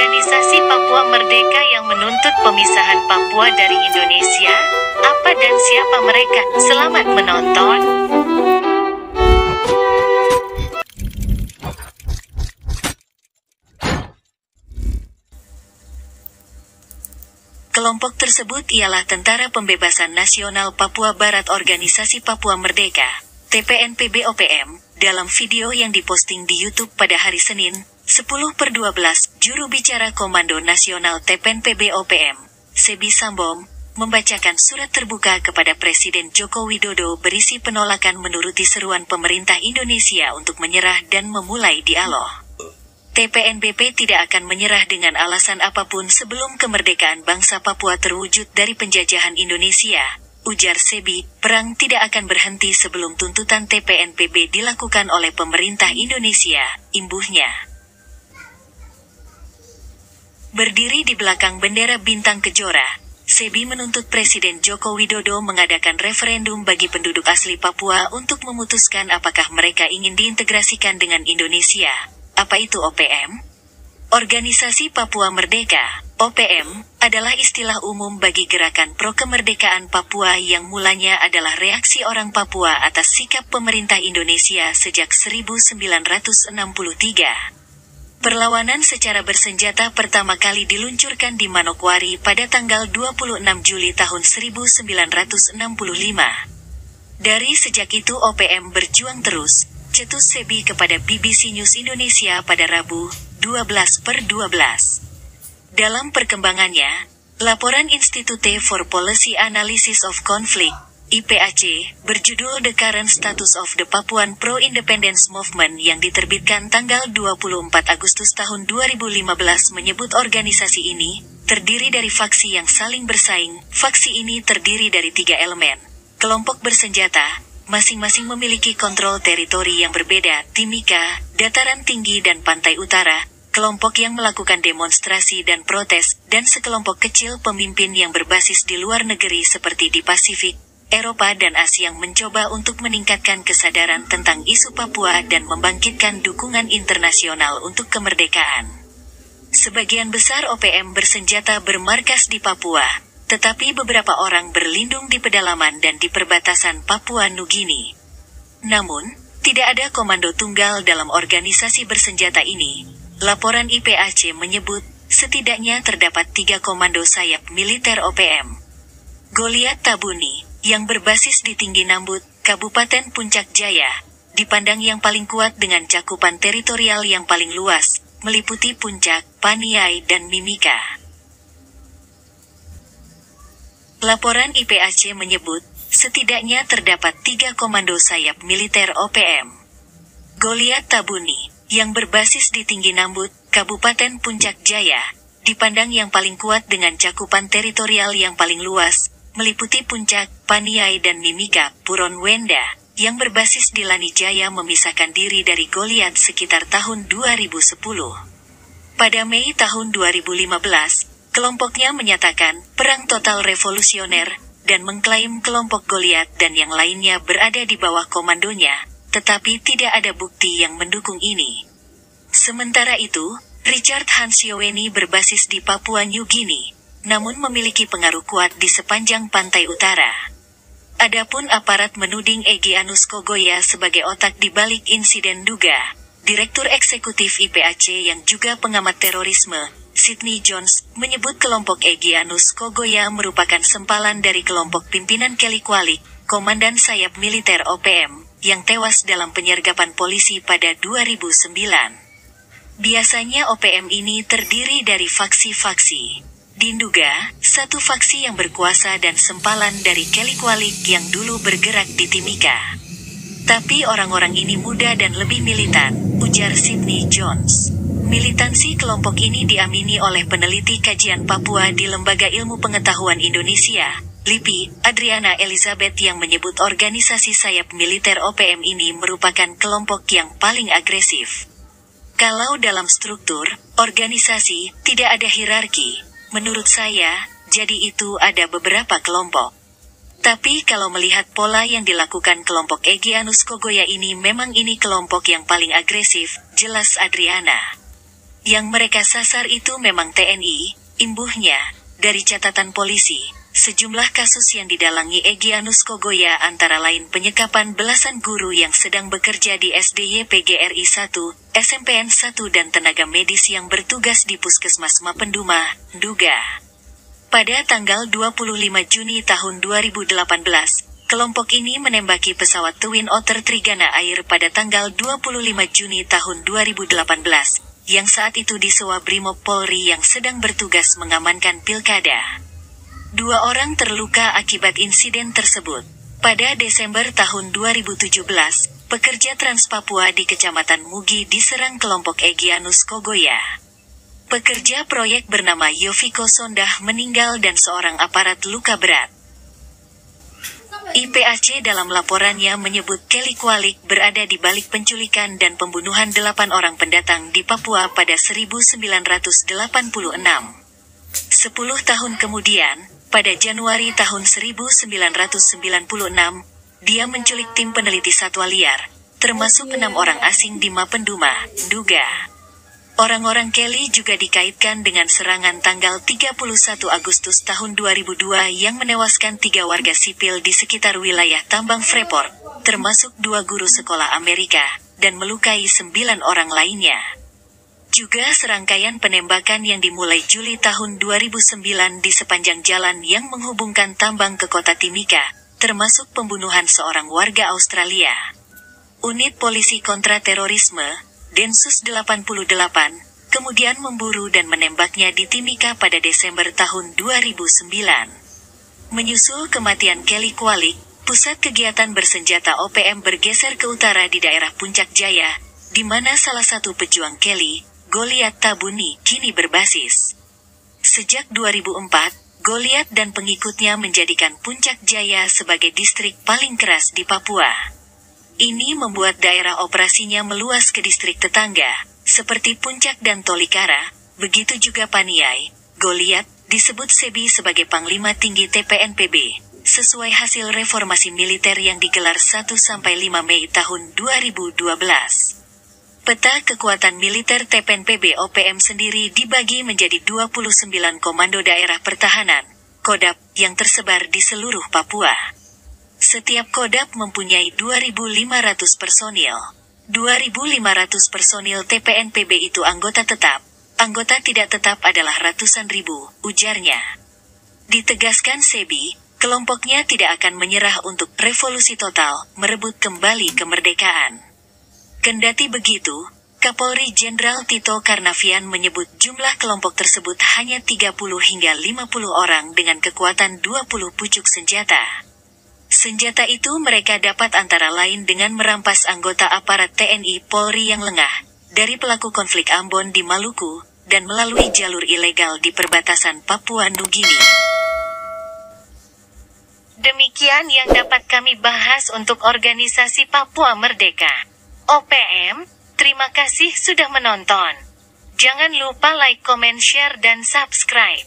Organisasi Papua Merdeka yang menuntut pemisahan Papua dari Indonesia. Apa dan siapa mereka? Selamat menonton. Kelompok tersebut ialah Tentara Pembebasan Nasional Papua Barat Organisasi Papua Merdeka, TPNPB-OPM. Dalam video yang diposting di YouTube pada hari Senin, 10/12, juru bicara Komando Nasional TPNPB-OPM, Sebi Sambom, membacakan surat terbuka kepada Presiden Joko Widodo berisi penolakan menuruti seruan pemerintah Indonesia untuk menyerah dan memulai dialog. TPNPB tidak akan menyerah dengan alasan apapun sebelum kemerdekaan bangsa Papua terwujud dari penjajahan Indonesia, ujar Sebi. Perang tidak akan berhenti sebelum tuntutan TPNPB dilakukan oleh pemerintah Indonesia, imbuhnya. Berdiri di belakang bendera bintang kejora, Sebi menuntut Presiden Joko Widodo mengadakan referendum bagi penduduk asli Papua untuk memutuskan apakah mereka ingin diintegrasikan dengan Indonesia. Apa itu OPM? Organisasi Papua Merdeka, OPM, adalah istilah umum bagi gerakan pro-kemerdekaan Papua yang mulanya adalah reaksi orang Papua atas sikap pemerintah Indonesia sejak 1963. Perlawanan secara bersenjata pertama kali diluncurkan di Manokwari pada tanggal 26 Juli tahun 1965. Dari sejak itu OPM berjuang terus, cetus Sebi kepada BBC News Indonesia pada Rabu, 12/12. Dalam perkembangannya, laporan Institute for Policy Analysis of Conflict, IPAC, berjudul The Current Status of the Papuan Pro-Independence Movement yang diterbitkan tanggal 24 Agustus tahun 2015 menyebut organisasi ini terdiri dari faksi yang saling bersaing. Faksi ini terdiri dari 3 elemen, kelompok bersenjata, masing-masing memiliki kontrol teritori yang berbeda: Timika, dataran tinggi dan pantai utara, kelompok yang melakukan demonstrasi dan protes, dan sekelompok kecil pemimpin yang berbasis di luar negeri seperti di Pasifik, Eropa dan Asia yang mencoba untuk meningkatkan kesadaran tentang isu Papua dan membangkitkan dukungan internasional untuk kemerdekaan. Sebagian besar OPM bersenjata bermarkas di Papua, tetapi beberapa orang berlindung di pedalaman dan di perbatasan Papua Nugini. Namun, tidak ada komando tunggal dalam organisasi bersenjata ini. Laporan IPAC menyebut, setidaknya terdapat 3 komando sayap militer OPM. Goliat Tabuni, yang berbasis di Tinggi Nambut, Kabupaten Puncak Jaya, dipandang yang paling kuat dengan cakupan teritorial yang paling luas, meliputi Puncak, Paniai dan Mimika. Laporan IPAC menyebut, setidaknya terdapat 3 komando sayap militer OPM. Goliat Tabuni, yang berbasis di Tinggi Nambut, Kabupaten Puncak Jaya, dipandang yang paling kuat dengan cakupan teritorial yang paling luas, meliputi Puncak, Paniai dan Mimika. Puron Wenda, yang berbasis di Lani Jaya memisahkan diri dari Goliat sekitar tahun 2010. Pada Mei tahun 2015, kelompoknya menyatakan perang total revolusioner, dan mengklaim kelompok Goliat dan yang lainnya berada di bawah komandonya, tetapi tidak ada bukti yang mendukung ini. Sementara itu, Richard Hansioweni berbasis di Papua New Guinea, namun memiliki pengaruh kuat di sepanjang pantai utara. Adapun aparat menuding Egyanus Kogoya sebagai otak di balik insiden Duga. Direktur Eksekutif IPAC yang juga pengamat terorisme, Sidney Jones, menyebut kelompok Egyanus Kogoya merupakan sempalan dari kelompok pimpinan Kelly Kwalik, komandan sayap militer OPM, yang tewas dalam penyergapan polisi pada 2009. Biasanya OPM ini terdiri dari faksi-faksi. Diduga, satu faksi yang berkuasa dan sempalan dari Kelly Kwalik yang dulu bergerak di Timika. Tapi orang-orang ini muda dan lebih militan, ujar Sidney Jones. Militansi kelompok ini diamini oleh peneliti kajian Papua di Lembaga Ilmu Pengetahuan Indonesia, LIPI, Adriana Elizabeth, yang menyebut organisasi sayap militer OPM ini merupakan kelompok yang paling agresif. Kalau dalam struktur organisasi tidak ada hierarki, menurut saya, jadi itu ada beberapa kelompok. Tapi kalau melihat pola yang dilakukan kelompok Egyanus Kogoya ini, memang ini kelompok yang paling agresif, jelas Adriana. Yang mereka sasar itu memang TNI, imbuhnya, dari catatan polisi, sejumlah kasus yang didalangi Egyanus Kogoya antara lain penyekapan belasan guru yang sedang bekerja di SDY PGRI 1, SMPN 1 dan tenaga medis yang bertugas di Puskesmas Mapenduma, Nduga. Pada tanggal 25 Juni tahun 2018, kelompok ini menembaki pesawat Twin Otter Trigana Air pada tanggal 25 Juni tahun 2018. Yang saat itu disewa Brimob Polri yang sedang bertugas mengamankan pilkada. 2 orang terluka akibat insiden tersebut. Pada Desember tahun 2017, pekerja Trans Papua di Kecamatan Mugi diserang kelompok Egyanus Kogoya. Pekerja proyek bernama Yoviko Sondah meninggal dan seorang aparat luka berat. IPAC dalam laporannya menyebut Kelly Kwalik berada di balik penculikan dan pembunuhan 8 orang pendatang di Papua pada 1986. 10 tahun kemudian, pada Januari tahun 1996, dia menculik tim peneliti satwa liar, termasuk 6 orang asing di Mapenduma, Nduga. Orang-orang Kelly juga dikaitkan dengan serangan tanggal 31 Agustus tahun 2002 yang menewaskan 3 warga sipil di sekitar wilayah tambang Freeport, termasuk 2 guru sekolah Amerika, dan melukai 9 orang lainnya. Juga serangkaian penembakan yang dimulai Juli tahun 2009 di sepanjang jalan yang menghubungkan tambang ke kota Timika, termasuk pembunuhan seorang warga Australia. Unit Polisi Kontraterorisme, Densus 88, kemudian memburu dan menembaknya di Timika pada Desember tahun 2009. Menyusul kematian Kelly Kwalik, pusat kegiatan bersenjata OPM bergeser ke utara di daerah Puncak Jaya, di mana salah satu pejuang Kelly, Goliat Tabuni, kini berbasis. Sejak 2004, Goliat dan pengikutnya menjadikan Puncak Jaya sebagai distrik paling keras di Papua. Ini membuat daerah operasinya meluas ke distrik tetangga, seperti Puncak dan Tolikara, begitu juga Paniai. Goliat disebut Sebi sebagai Panglima Tinggi TPNPB, sesuai hasil reformasi militer yang digelar 1-5 Mei tahun 2012. Peta kekuatan militer TPNPB OPM sendiri dibagi menjadi 29 Komando Daerah Pertahanan, Kodap, yang tersebar di seluruh Papua. Setiap Kodap mempunyai 2.500 personil. 2.500 personil TPNPB itu anggota tetap. Anggota tidak tetap adalah ratusan ribu, ujarnya. Ditegaskan Sebi, kelompoknya tidak akan menyerah untuk revolusi total, merebut kembali kemerdekaan. Kendati begitu, Kapolri Jenderal Tito Karnavian menyebut jumlah kelompok tersebut hanya 30 hingga 50 orang dengan kekuatan 20 pucuk senjata. Senjata itu mereka dapat antara lain dengan merampas anggota aparat TNI Polri yang lengah, dari pelaku konflik Ambon di Maluku, dan melalui jalur ilegal di perbatasan Papua Nugini. Demikian yang dapat kami bahas untuk Organisasi Papua Merdeka. OPM, terima kasih sudah menonton. Jangan lupa like, comment, share, dan subscribe.